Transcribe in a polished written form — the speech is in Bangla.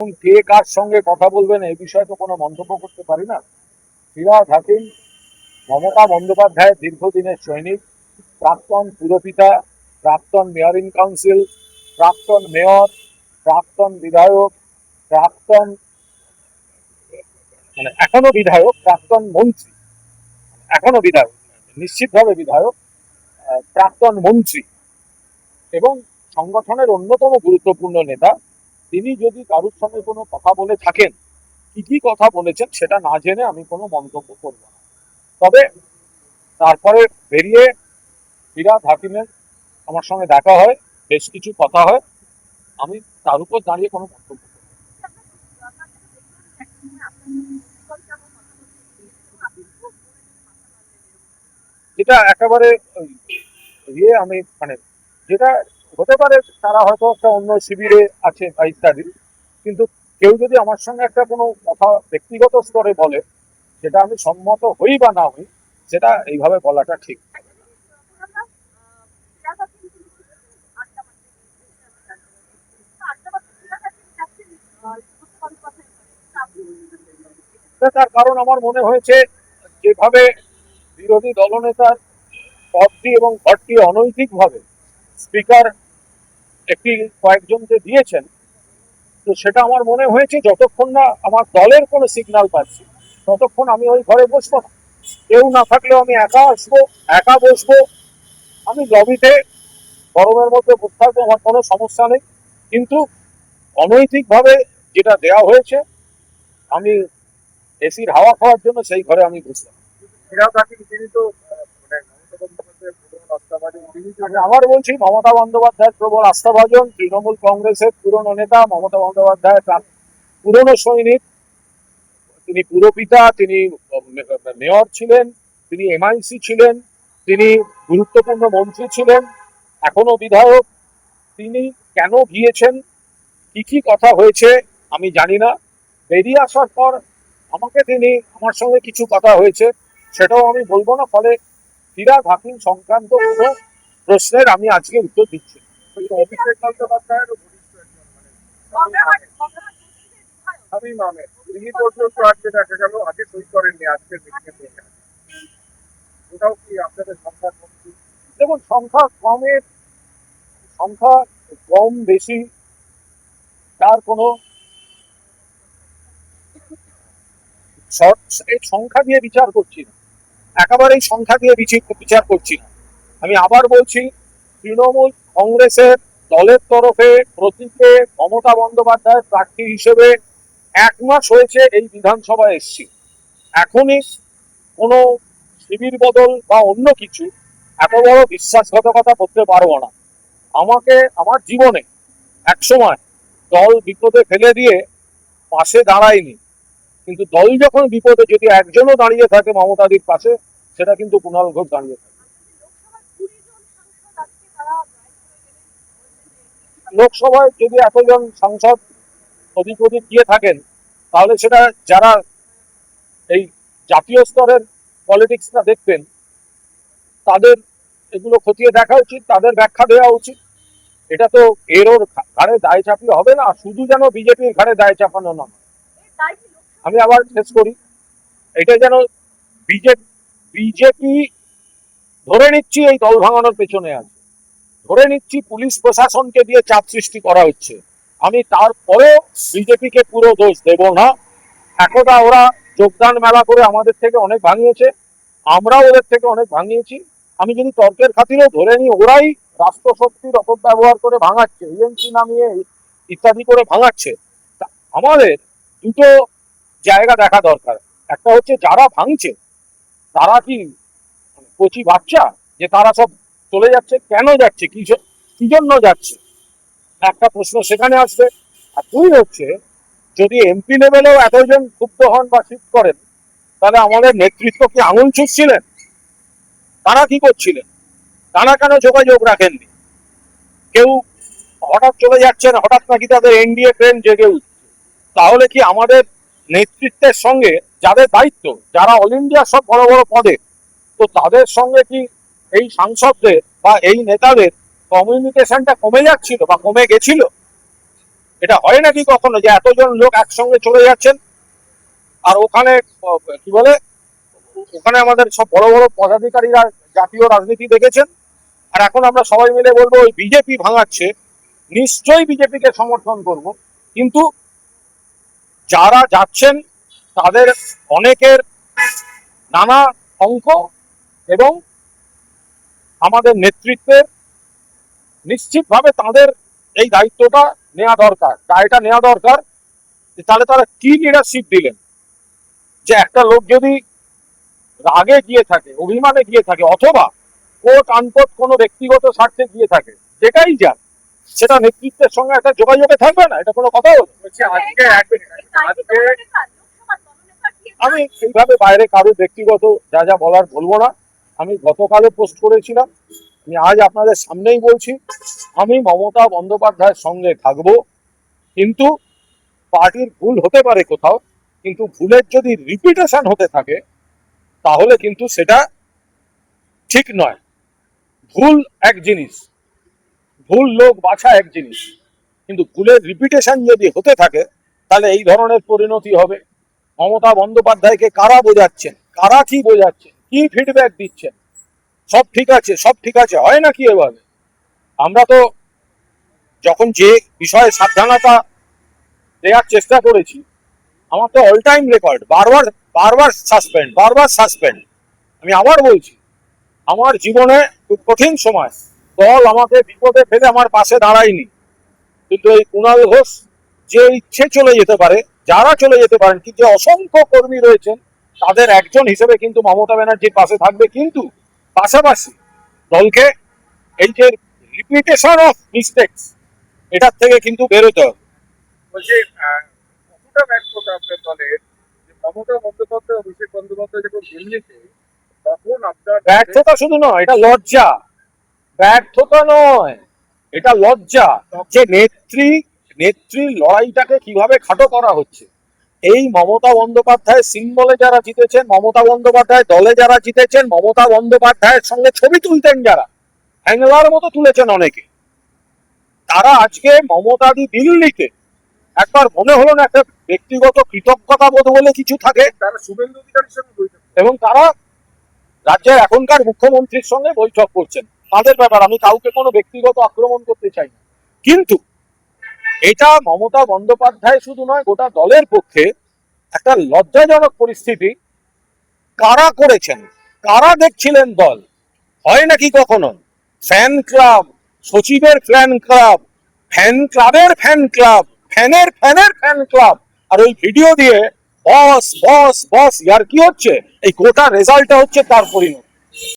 কে কার সঙ্গে কথা বলবেন এই বিষয়ে তো কোনো মন্তব্য করতে পারি না। ফিরহাদ হাকিম মমতা বন্দ্যোপাধ্যায়ের দীর্ঘদিনের সৈনিক, প্রাক্তন পুরপিতা, প্রাক্তন মেয়র ইন কাউন্সিল, প্রাক্তন মেয়র, প্রাক্তন বিধায়ক, প্রাক্তন এখনো বিধায়ক, প্রাক্তন মন্ত্রী, এখনো বিধায়ক, নিশ্চিতভাবে বিধায়ক, প্রাক্তন মন্ত্রী এবং সংগঠনের অন্যতম গুরুত্বপূর্ণ নেতা। তিনি যদি কারোর সঙ্গে কোনো কথা বলে থাকেন, কি কি কথা বলেছেন সেটা না জেনে আমি কোনো মন্তব্য করব না। তবে তারপরে বেরিয়ে ফিরহাদ হাকিমের আমার সঙ্গে দেখা হয়, বেশ কিছু কথা হয়, আমি তার উপর দাঁড়িয়ে কোনো মন্তব্য করব না। যেটা একেবারে আমি যেটা হতে পারে তারা হয়তো একটা অন্য শিবিরে আছে বা ইত্যাদি, কিন্তু কেউ যদি আমার সঙ্গে একটা কোনো কথা ব্যক্তিগত স্তরে বলে, যেটা আমি সম্মত হই বা না হই, সেটা এইভাবে বলাটা ঠিক। তার কারণ আমার মনে হয়েছে যেভাবে বিরোধী দলনেতার পদটি এবং ঘরটি অনৈতিকভাবে স্পিকার কয়েকজনকে দিয়েছেন, তো সেটা আমার মনে হয়েছে যতক্ষণ না আমার দলের কোনো সিগন্যাল পাচ্ছি ততক্ষণ আমি ওই ঘরে বসবো না। কেউ না থাকলেও আমি একা আসবো, একা বসবো। আমি লবিতে গরমের মধ্যে বসে থাকবো, আমার কোনো সমস্যা নেই। কিন্তু অনৈতিকভাবে যেটা দেওয়া হয়েছে, আমি এসির হাওয়া খাওয়ার জন্য সেই ঘরে আমি বসলাম। আবার বলছি, মমতা বন্দ্যোপাধ্যায়ের প্রবল আস্থাভাজন, তৃণমূল কংগ্রেসের পুরনো নেতা, মমতা বন্দ্যোপাধ্যায়ের পুরনো সৈনিক। তিনি পুরপিতা, তিনি মেয়র ছিলেন, তিনি এমআইসি ছিলেন, তিনি গুরুত্বপূর্ণ মন্ত্রী ছিলেন, এখনো বিধায়ক। তিনি কেন গিয়েছেন, কি কি কথা হয়েছে আমি জানি না। বেরিয়ে আসার পর আমার সঙ্গে কিছু কথা হয়েছে, সেটাও আমি বলবো না। ফলে ফিরহাদ হাকিম সংক্রান্ত কোনো প্রশ্নের আমি আজকে উত্তর দিচ্ছি। অভিষেক বন্দ্যোপাধ্যায়ের আমি মানে তিনি পর্যন্ত আজকে দেখা গেল আগে সই করেননি আজকের মিটিংয়ে। ওটাও কি আপনাদের সংখ্যা কমছে? দেখুন, সংখ্যা কম বেশি তার কোনো এই সংখ্যা দিয়ে বিচার করছি না, একেবারেই সংখ্যা দিয়ে বিচার করছি না। আমি আবার বলছি, তৃণমূল কংগ্রেসের দলের তরফে প্রতীকে মমতা বন্দ্যোপাধ্যায়ের প্রার্থী হিসেবে 1 মাস হয়েছে এই বিধানসভায় এসছি। এখনই কোনো শিবির বদল বা অন্য কিছু এত বড় বিশ্বাসঘাতকতা করতে পারবো না। আমার জীবনে একসময় দল বিপদে ফেলে দিয়ে পাশে দাঁড়ায়নি, কিন্তু দল যখন বিপদে যদি একজনও দাঁড়িয়ে থাকে মমতাদির পাশে, সেটা কিন্তু কুণাল ঘোষ দাঁড়িয়ে থাকে। লোকসভায় যদি এতজন সাংসদ ওদিক ওদিক গিয়ে থাকেন, তাহলে সেটা যারা এই জাতীয় স্তরের পলিটিক্সটা দেখবেন, তাদের এগুলো খতিয়ে দেখা উচিত, তাদের ব্যাখ্যা দেওয়া উচিত। এটা তো ওর ঘাড়ে দায় চাপিয়ে হবে না, শুধু যেন বিজেপির ঘাড়ে দায় চাপানো না। আমি আবার শেষ করি, এটা যেন বিজেপি ধরে নিচ্ছি এই দল ভাঙানোর পেছনে আছে, ধরে নিচ্ছি পুলিশ প্রশাসনকে দিয়ে চাপ সৃষ্টি করা হচ্ছে। আমি তারপরেও বিজেপিকে পুরো দোষ দেব না। একদা ওরা যোগদান মেলা করে আমাদের থেকে অনেক ভাঙিয়েছে, আমরাও ওদের থেকে অনেক ভাঙিয়েছি। আমি যদি তর্কের খাতিরেও ধরে নিই ওরাই রাষ্ট্রশক্তির অপব্যবহার করে ভাঙাচ্ছে, ইএনসি নামিয়ে ইত্যাদি করে ভাঙাচ্ছে, আমাদের দুটো জায়গা দেখা দরকার। একটা হচ্ছে যারা ভাঙছে তারা কি কচি বাচ্চা, যে তারা সব চলে যাচ্ছে, কেন যাচ্ছে, কি জন্য যাচ্ছে, একটা প্রশ্ন সেখানে আসবে। আর 2 হচ্ছে, যদি এমপি লেভেলেও এতজন ক্ষুব্ধ হন বা শিফট করেন, তাহলে আমাদের নেতৃত্ব কি আঙুল ছুটছিলেন? তারা কি করছিলেন? তারা কেন যোগাযোগ রাখেননি? কেউ হঠাৎ চলে যাচ্ছেন, হঠাৎ নাকি তাদের এনডিএ ট্রেন জেগে উঠছে, তাহলে কি আমাদের নেতৃত্বের সঙ্গে যাদের দায়িত্ব, যারা অল ইন্ডিয়া সব বড় বড় পদে, তো তাদের সঙ্গে কি এই সাংসদদের বা এই নেতাদের কমিউনিকেশনটা কমে যাচ্ছিল বা কমে গেছিল? এটা হয় নাকি কখনো যে এতজন লোক একসঙ্গে চলে যাচ্ছেন আর ওখানে কি বলে ওখানে আমাদের সব বড় বড় পদাধিকারীরা জাতীয় রাজনীতি দেখেছেন, আর এখন আমরা সবাই মিলে বলবো ওই বিজেপি ভাঙাচ্ছে, নিশ্চয়ই বিজেপিকে সমর্থন করব। কিন্তু যারা যাচ্ছেন তাদের অনেকের নানা অঙ্ক এবং আমাদের নেতৃত্বের নিশ্চিতভাবে তাদের এই দায়িত্বটা নেওয়া দরকার, দায়টা নেওয়া দরকার। তাহলে তারা কি লিডারশিপ দিলেন যে একটা লোক যদি রাগে গিয়ে থাকে, অভিমানে গিয়ে থাকে, অথবা কোট আনকোট কোনো ব্যক্তিগত স্বার্থে গিয়ে থাকে, যেটাই যাক সেটা নেতৃত্বের সঙ্গে একটা যোগাযোগে থাকবে না, এটা কোনো কথা হলো? আমি সেইভাবে বাইরে কারো ব্যক্তিগত যা যা বলার বলবো না। আমি গতকালও পোস্ট করেছিলাম, আমি আজ আপনাদের সামনেই বলছি, আমি মমতা বন্দ্যোপাধ্যায়ের সঙ্গে থাকবো, কিন্তু পার্টির ভুল হতে পারে কোথাও, কিন্তু ভুলের যদি রিপিটেশন হতে থাকে তাহলে কিন্তু সেটা ঠিক নয়। ভুল এক জিনিস, ভুল লোক বাছা এক জিনিস, কিন্তু ভুলের রিপিটেশন যদি হতে থাকে তাহলে এই ধরনের পরিণতি হবে। মমতা বন্দ্যোপাধ্যায়কে কারা বোঝাচ্ছেন, কারা কি বোঝাচ্ছেন, কি ফিডব্যাক দিচ্ছেন, সব ঠিক আছে, সব ঠিক আছে, হয় নাকি এভাবে? আমরা তো যখন যে বিষয়ে সাবধানতা দেওয়ার চেষ্টা করেছি, আমার তো অল টাইম রেকর্ড, বারবার বারবার সাসপেন্ড, বারবার সাসপেন্ড। আমি আবার বলছি, আমার জীবনে খুব কঠিন সময় দল আমাকে বিপদে ফেলে আমার পাশে দাঁড়ায়নি, কিন্তু এই কুণাল ঘোষ যে ইচ্ছে চলে যেতে পারে, যারা চলে যেতে পারেন, কিন্তু অসংখ্য কর্মী রয়েছেন তাদের একজন হিসেবে কিন্তু মমতা ব্যানার্জির পাশে থাকবে, কিন্তু পাশাপাশি দলকে এই যে রিপিটেশন অফ মিস্টেকস এটার থেকে কিন্তু বেরোতে হবে। বলছি কতটা ব্যর্থতা আপনার দলের যে মমতা বন্দ্যোপাধ্যায় অভিষেক বন্দ্যোপাধ্যায় যখন দিল্লিতে, তখন আপনার ব্যর্থতা শুধু নয়, এটা লজ্জা। ব্যর্থতা নয়, এটা লজ্জা যে নেত্রীর লড়াইটাকে কিভাবে খাটো করা হচ্ছে। এই মমতা বন্দ্যোপাধ্যায় সিম্বলে যারা জিতেছেন, মমতা বন্দ্যোপাধ্যায় দলে যারা জিতেছেন, মমতা বন্দ্যোপাধ্যায়ের সঙ্গে ছবি তুলতেন যারা, হ্যাংলার মতো তুলেছেন অনেকে, তারা আজকে মমতাদি দিল্লিতে একবার মনে হলো না একটা ব্যক্তিগত কৃতজ্ঞতা বোধ বলে কিছু থাকে, তারা শুভেন্দু অধিকারীর সঙ্গে বৈঠক এবং তারা রাজ্যের এখনকার মুখ্যমন্ত্রীর সঙ্গে বৈঠক করছেন। তাদের ব্যাপার, আমি কাউকে কোনো ব্যক্তিগত আক্রমণ করতে চাই না, কিন্তু এটা মমতা বন্দ্যোপাধ্যায় শুধু নয়, গোটা দলের পক্ষে একটা লজ্জাজনক পরিস্থিতি। কারা করেছেন, কারা দেখছিলেন দল? হয় নাকি কখনো ফ্যান ক্লাব, সচিবের ফ্যান ক্লাব, ফ্যান ক্লাবের ফ্যান ক্লাব, ফ্যানের ফ্যানের ফ্যান ক্লাব, আর ওই ভিডিও দিয়ে বস বস বস, ইয়ার কি হচ্ছে? এই গোটা রেজাল্টটা হচ্ছে তার পরিণতি।